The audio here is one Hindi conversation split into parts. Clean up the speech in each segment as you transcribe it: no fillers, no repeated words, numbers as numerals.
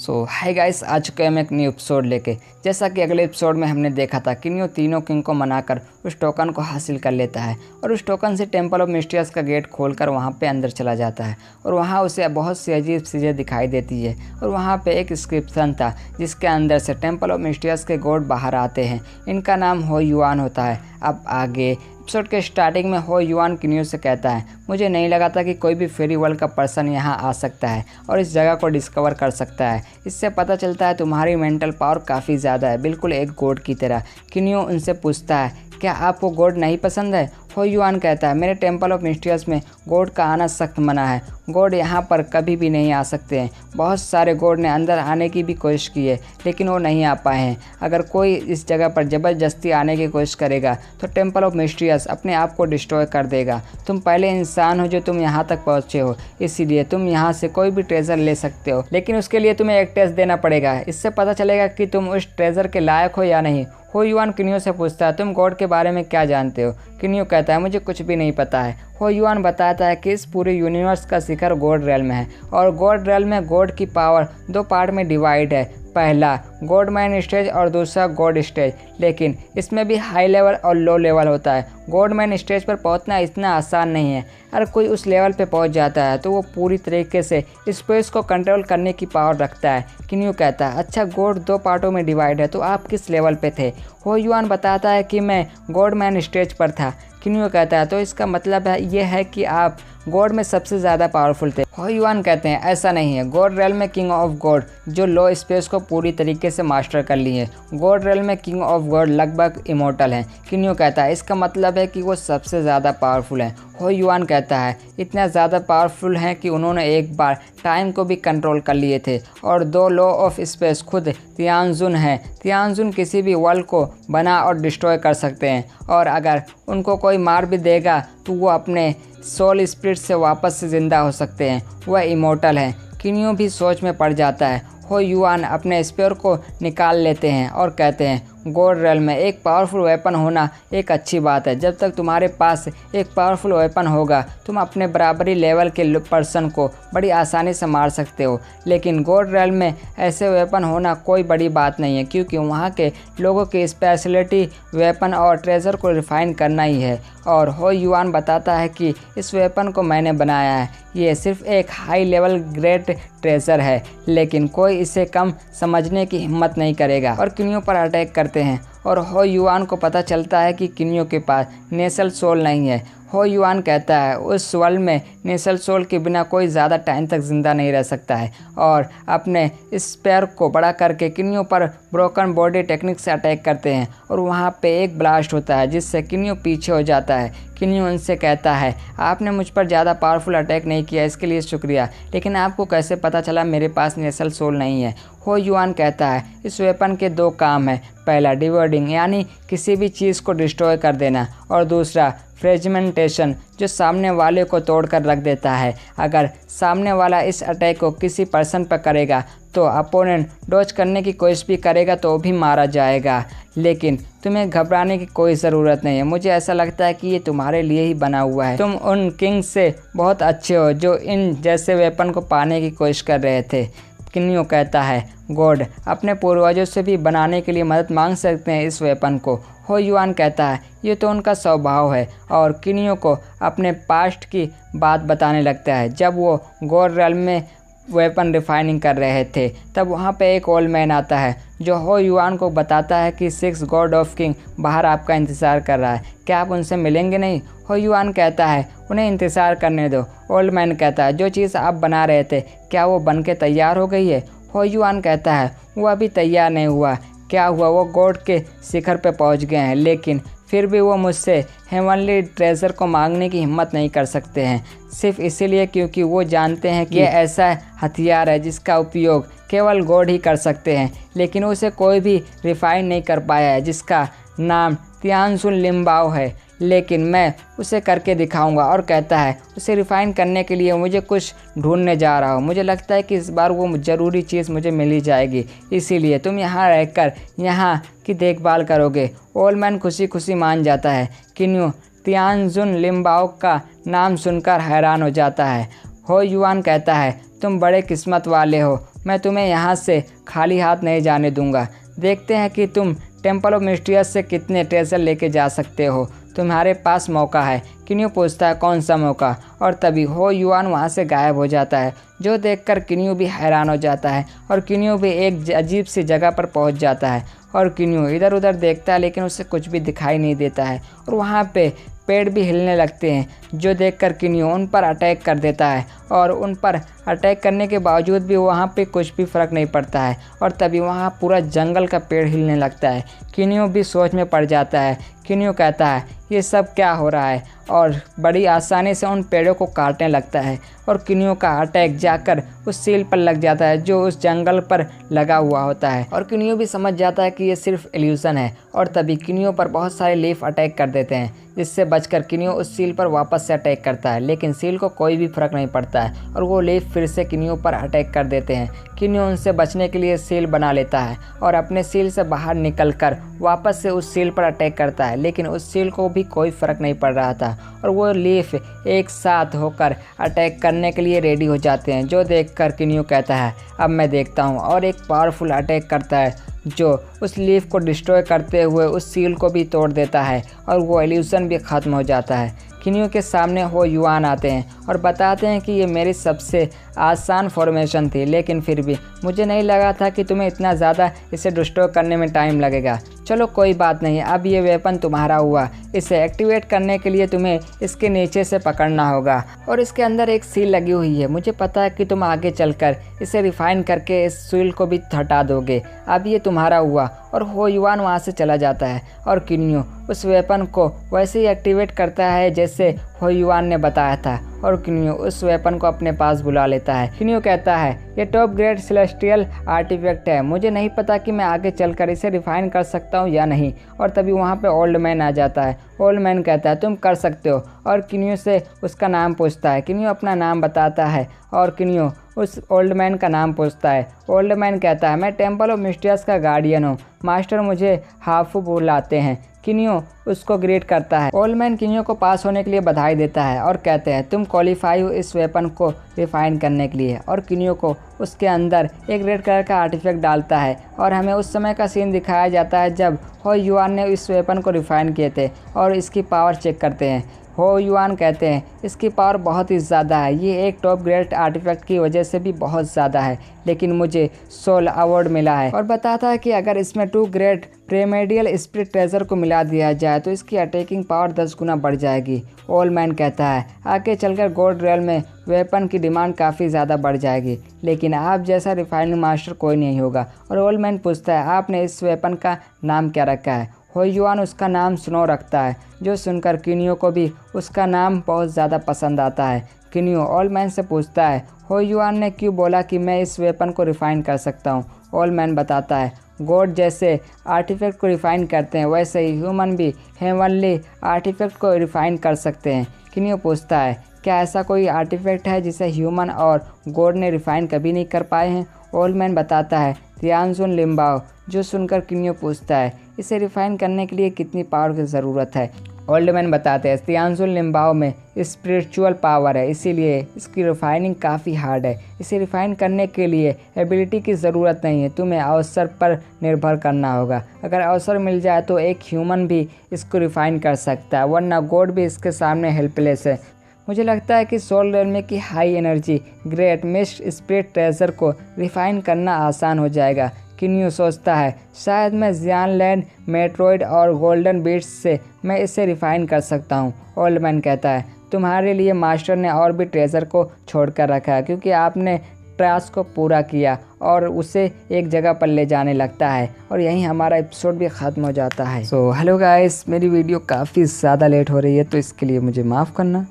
हाय गाइस, आ चुके हैं हम एक न्यू एपिसोड लेके। जैसा कि अगले एपिसोड में हमने देखा था, किन्यो तीनों किंग को मनाकर उस टोकन को हासिल कर लेता है और उस टोकन से टेंपल ऑफ मिस्टीरियस का गेट खोलकर वहाँ पे अंदर चला जाता है और वहाँ उसे बहुत सी अजीब चीज़ें दिखाई देती है और वहाँ पे एक इंस्क्रिप्शन था जिसके अंदर से टेंपल ऑफ मिस्टीरियस के गॉड बाहर आते हैं। इनका नाम हो युआन होता है। अब आगे एपिसोड के स्टार्टिंग में हो युआन किन्यो से कहता है, मुझे नहीं लगा था कि कोई भी फेरी वर्ल्ड का पर्सन यहाँ आ सकता है और इस जगह को डिस्कवर कर सकता है। इससे पता चलता है तुम्हारी मेंटल पावर काफ़ी ज़्यादा है, बिल्कुल एक गॉड की तरह। किन्यो उनसे पूछता है, क्या आपको गॉड नहीं पसंद है? हो युआन कहता है, मेरे टेंपल ऑफ मिस्टीरियस में गॉड का आना सख्त मना है। गॉड यहाँ पर कभी भी नहीं आ सकते हैं। बहुत सारे गॉड ने अंदर आने की भी कोशिश की है लेकिन वो नहीं आ पाए हैं। अगर कोई इस जगह पर ज़बरदस्ती आने की कोशिश करेगा तो टेंपल ऑफ मिस्टीरियस अपने आप को डिस्ट्रॉय कर देगा। तुम पहले इंसान हो जो तुम यहाँ तक पहुँचे हो, इसीलिए तुम यहाँ से कोई भी ट्रेजर ले सकते हो, लेकिन उसके लिए तुम्हें एक टेस्ट देना पड़ेगा। इससे पता चलेगा कि तुम उस ट्रेजर के लायक हो या नहीं। हो युआन किन्यो से पूछता है, तुम गॉड के बारे में क्या जानते हो? किन्यो कहता है, मुझे कुछ भी नहीं पता है। हो युआन बताता है कि इस पूरे यूनिवर्स का शिखर गॉड रेल्म है और गॉड रेल्म में गॉड की पावर दो पार्ट में डिवाइड है। पहला गॉड मैन स्टेज और दूसरा गॉड स्टेज, लेकिन इसमें भी हाई लेवल और लो लेवल होता है। गॉड मैन स्टेज पर पहुंचना इतना आसान नहीं है। अगर कोई उस लेवल पे पहुंच जाता है तो वो पूरी तरीके से स्पेस को कंट्रोल करने की पावर रखता है। किन्यो कहता है, अच्छा गॉड दो पार्टों में डिवाइड है तो आप किस लेवल पे थे? हो युआन बताता है कि मैं गॉड मैन स्टेज पर था। किन्यो कहता है, तो इसका मतलब है ये है कि आप गॉड में सबसे ज़्यादा पावरफुल थे। हो युआन कहते हैं, ऐसा नहीं है। गॉड रेल्म में किंग ऑफ गॉड जो लो स्पेस को पूरी तरीके से मास्टर कर ली है। गॉड रेल्म में किंग ऑफ गॉड लगभग इमोर्टल हैं। किन्यो कहता है, इसका मतलब है कि वो सबसे ज़्यादा पावरफुल हैं। हो युआन कहता है, इतना ज़्यादा पावरफुल हैं कि उन्होंने एक बार टाइम को भी कंट्रोल कर लिए थे। और दो लॉ ऑफ स्पेस खुद तियानजुन हैं। तियानजुन किसी भी वर्ल्ड को बना और डिस्ट्रॉय कर सकते हैं और अगर उनको कोई मार भी देगा तो वो अपने सोल स्पिरिट से वापस से ज़िंदा हो सकते हैं। वह इमोर्टल हैं। किन्यो भी सोच में पड़ जाता है। हो युआन अपने स्पेयर को निकाल लेते हैं और कहते हैं, गॉड रेल्म में एक पावरफुल वेपन होना एक अच्छी बात है। जब तक तुम्हारे पास एक पावरफुल वेपन होगा तुम अपने बराबरी लेवल के पर्सन को बड़ी आसानी से मार सकते हो, लेकिन गॉड रेल्म में ऐसे वेपन होना कोई बड़ी बात नहीं है क्योंकि वहाँ के लोगों की स्पेशलिटी वेपन और ट्रेजर को रिफाइन करना ही है। और हो युआन बताता है कि इस वेपन को मैंने बनाया है। ये सिर्फ एक हाई लेवल ग्रेट ट्रेजर है लेकिन कोई इसे कम समझने की हिम्मत नहीं करेगा और किन्यो पर अटैक करते हैं। और हो युआन को पता चलता है कि किन्यो के पास नेशनल सोल नहीं है। हो युआन कहता है, उस वर्ल्ड में नेशनल सोल के बिना कोई ज़्यादा टाइम तक ज़िंदा नहीं रह सकता है और अपने स्पेयर को बड़ा करके किन्यो पर ब्रोकन बॉडी टेक्निक से अटैक करते हैं और वहाँ पे एक ब्लास्ट होता है जिससे किन्यो पीछे हो जाता है। किन्यो उनसे कहता है, आपने मुझ पर ज़्यादा पावरफुल अटैक नहीं किया, इसके लिए शुक्रिया, लेकिन आपको कैसे पता चला मेरे पास नेशनल सोल नहीं है? हो युआन कहता है, इस वेपन के दो काम हैं, पहला डिवोर्डिंग यानी किसी भी चीज़ को डिस्ट्रॉय कर देना और दूसरा फ्रेगमेंटेशन जो सामने वाले को तोड़ कर रख देता है। अगर सामने वाला इस अटैक को किसी पर्सन पर करेगा तो अपोनेंट डॉज करने की कोशिश भी करेगा तो भी मारा जाएगा, लेकिन तुम्हें घबराने की कोई ज़रूरत नहीं है। मुझे ऐसा लगता है कि ये तुम्हारे लिए ही बना हुआ है। तुम उन किंग्स से बहुत अच्छे हो जो इन जैसे वेपन को पाने की कोशिश कर रहे थे। किन्यो कहता है, गॉड अपने पूर्वजों से भी बनाने के लिए मदद मांग सकते हैं इस वेपन को। हो युआन कहता है, ये तो उनका स्वभाव है और किन्यो को अपने पास्ट की बात बताने लगता है। जब वो गॉड रेल्म में वेपन रिफाइनिंग कर रहे थे तब वहाँ पे एक ओल्ड मैन आता है जो हो युआन को बताता है कि 6 गॉड ऑफ किंग बाहर आपका इंतज़ार कर रहा है, क्या आप उनसे मिलेंगे नहीं? हो युआन कहता है, उन्हें इंतज़ार करने दो। ओल्ड मैन कहता है, जो चीज़ आप बना रहे थे क्या वो बन के तैयार हो गई है? हो युआन कहता है, वो अभी तैयार नहीं हुआ। क्या हुआ? वो गॉड के शिखर पे पहुंच गए हैं लेकिन फिर भी वो मुझसे हेवनली ट्रेजर को मांगने की हिम्मत नहीं कर सकते हैं, सिर्फ इसीलिए क्योंकि वो जानते हैं कि ये ऐसा हथियार है जिसका उपयोग केवल गॉड ही कर सकते हैं, लेकिन उसे कोई भी रिफाइन नहीं कर पाया है जिसका नाम तियानजुन लिम्बाओ है, लेकिन मैं उसे करके दिखाऊंगा। और कहता है, उसे रिफ़ाइन करने के लिए मुझे कुछ ढूंढने जा रहा हूँ। मुझे लगता है कि इस बार वो ज़रूरी चीज़ मुझे मिल ही जाएगी, इसीलिए तुम यहाँ रहकर यहाँ की देखभाल करोगे। ओल्ड मैन खुशी खुशी मान जाता है। किन्यो तियानजुन लिम्बाओ का नाम सुनकर हैरान हो जाता है। हो युआन कहता है, तुम बड़े किस्मत वाले हो, मैं तुम्हें यहाँ से खाली हाथ नहीं जाने दूंगा। देखते हैं कि तुम टेम्पल ऑफ मिस्टीरियस से कितने ट्रेजर लेके जा सकते हो। तुम्हारे पास मौका है। किन्यू पूछता है कौन सा मौका, और तभी हो युआन वहाँ से गायब हो जाता है, जो देखकर किन्यू भी हैरान हो जाता है और किन्यू भी एक अजीब सी जगह पर पहुँच जाता है। और किन्यू इधर उधर देखता है लेकिन उसे कुछ भी दिखाई नहीं देता है और वहाँ पे पेड़ भी हिलने लगते हैं, जो देखकर किन्यू उन पर अटैक कर देता है और उन पर अटैक करने के बावजूद भी वहाँ पे कुछ भी फ़र्क नहीं पड़ता है और तभी वहाँ पूरा जंगल का पेड़ हिलने लगता है। किन्यू भी सोच में पड़ जाता है। किन्यू कहता है ये सब क्या हो रहा है और बड़ी आसानी से उन पेड़ों को काटने लगता है और किन्यू का अटैक जाकर उस सील पर लग जाता है जो उस जंगल पर लगा हुआ होता है और किन्यू भी समझ जाता है कि ये सिर्फ इल्यूज़न है और तभी किन्यू पर बहुत सारे लीफ अटैक कर देते हैं, जिससे बचकर किन्यू उस सील पर वापस से अटैक करता है। लेकिन सील को कोई भी फ़र्क नहीं पड़ता है और वो लीफ फिर से किन्यू पर अटैक कर देते हैं। किन्यू उनसे बचने के लिए सील बना लेता है और अपने सील से बाहर निकलकर वापस से उस सील पर अटैक करता है, लेकिन उस सील को भी कोई फ़र्क नहीं पड़ रहा था और वो लीफ एक साथ होकर अटैक करने के लिए रेडी हो जाते हैं, जो देखकर किन्यू कहता है अब मैं देखता हूँ, और एक पावरफुल अटैक करता है जो उस लीफ को डिस्ट्रॉय करते हुए उस सील को भी तोड़ देता है और वो इल्यूज़न भी ख़त्म हो जाता है। किन्यू के सामने हो युआन आते हैं और बताते हैं कि ये मेरी सबसे आसान फॉर्मेशन थी, लेकिन फिर भी मुझे नहीं लगा था कि तुम्हें इतना ज़्यादा इसे डिस्ट्रॉय करने में टाइम लगेगा। चलो कोई बात नहीं, अब ये वेपन तुम्हारा हुआ। इसे एक्टिवेट करने के लिए तुम्हें इसके नीचे से पकड़ना होगा और इसके अंदर एक सील लगी हुई है। मुझे पता है कि तुम आगे चलकर इसे रिफाइन करके इस सील को भी हटा दोगे। अब ये तुम्हारा हुआ। और हो युआन वहाँ से चला जाता है और किन्यू उस वेपन को वैसे ही एक्टिवेट करता है जैसे हो युआन ने बताया था और किन्यू उस वेपन को अपने पास बुला लेता है। किन्यू कहता है ये टॉप ग्रेड सेलेस्टियल आर्टिफैक्ट है, मुझे नहीं पता कि मैं आगे चलकर इसे रिफाइन कर सकता हूँ या नहीं। और तभी वहाँ पे ओल्ड मैन आ जाता है। ओल्ड मैन कहता है तुम कर सकते हो और किन्यू से उसका नाम पूछता है। किन्यू अपना नाम बताता है और किन्यू उस ओल्ड मैन का नाम पूछता है। ओल्ड मैन कहता है मैं टेम्पल ऑफ मिस्टीरियस का गार्डियन हूँ, मास्टर मुझे हाफू बुलाते हैं। किन्यू उसको ग्रेट करता है। ओल्ड मैन किन्यू को पास होने के लिए बधाई देता है और कहते हैं तुम क्वालिफाई हो इस वेपन को रिफाइन करने के लिए, और किन्यू को उसके अंदर एक रेड कलर का आर्टिफैक्ट डालता है और हमें उस समय का सीन दिखाया जाता है जब हो युआन ने इस वेपन को रिफाइन किए थे और इसकी पावर चेक करते हैं। हो युआन कहते हैं इसकी पावर बहुत ही ज़्यादा है, ये एक टॉप ग्रेड आर्टिफैक्ट की वजह से भी बहुत ज़्यादा है, लेकिन मुझे सोल अवार्ड मिला है। और बताता है कि अगर इसमें 2 ग्रेड प्रेमेडियल स्पिरिट ट्रेजर को मिला दिया जाए तो इसकी अटैकिंग पावर 10 गुना बढ़ जाएगी। ओल्ड मैन कहता है आगे चलकर गोल्ड रियल में वेपन की डिमांड काफ़ी ज़्यादा बढ़ जाएगी, लेकिन आप जैसा रिफाइनिंग मास्टर कोई नहीं होगा। और ओल्ड मैन पूछता है आपने इस वेपन का नाम क्या रखा है। हो युआन उसका नाम स्नो रखता है, जो सुनकर किन्यू को भी उसका नाम बहुत ज़्यादा पसंद आता है। किन्यू ओल्ड मैन से पूछता है हो युआन ने क्यों बोला कि मैं इस वेपन को रिफाइन कर सकता हूँ। ओल्ड मैन बताता है गॉड जैसे आर्टिफैक्ट को रिफाइन करते हैं वैसे ही ह्यूमन भी हेवनली आर्टिफैक्ट को रिफाइन कर सकते हैं। किन्यू पूछता है क्या ऐसा कोई आर्टिफैक्ट है जिसे ह्यूमन और गॉड ने रिफाइन कभी नहीं कर पाए हैं। ओल्ड मैन बताता है तियानजुन लिम्बाओ, जो सुनकर किन्यू पूछता है इसे रिफाइन करने के लिए कितनी पावर की ज़रूरत है। ओल्ड मैन बताते हैं तियानजुन लिम्बाओ में स्पिरिचुअल पावर है, इसीलिए इसकी रिफाइनिंग काफ़ी हार्ड है। इसे रिफाइन करने के लिए एबिलिटी की ज़रूरत नहीं है, तुम्हें अवसर पर निर्भर करना होगा। अगर अवसर मिल जाए तो एक ह्यूमन भी इसको रिफाइन कर सकता है, वरना गॉड भी इसके सामने हेल्पलेस है। मुझे लगता है कि सोल रियल में की high energy great mist spirit treasure को रिफाइन करना आसान हो जाएगा। किन्यू सोचता है शायद मैं जियान लैंड मेट्रोइड और गोल्डन बीट्स से मैं इसे रिफाइन कर सकता हूँ। ओल्ड मैन कहता है तुम्हारे लिए मास्टर ने और भी ट्रेजर को छोड़ कर रखा है, क्योंकि आपने टास्क को पूरा किया और उसे एक जगह पर ले जाने लगता है। और यहीं हमारा एपिसोड भी ख़त्म हो जाता है। सो हेलो गाइस, मेरी वीडियो काफ़ी ज़्यादा लेट हो रही है, तो इसके लिए मुझे माफ़ करना,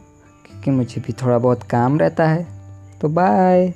क्योंकि मुझे भी थोड़ा बहुत काम रहता है। तो बाय।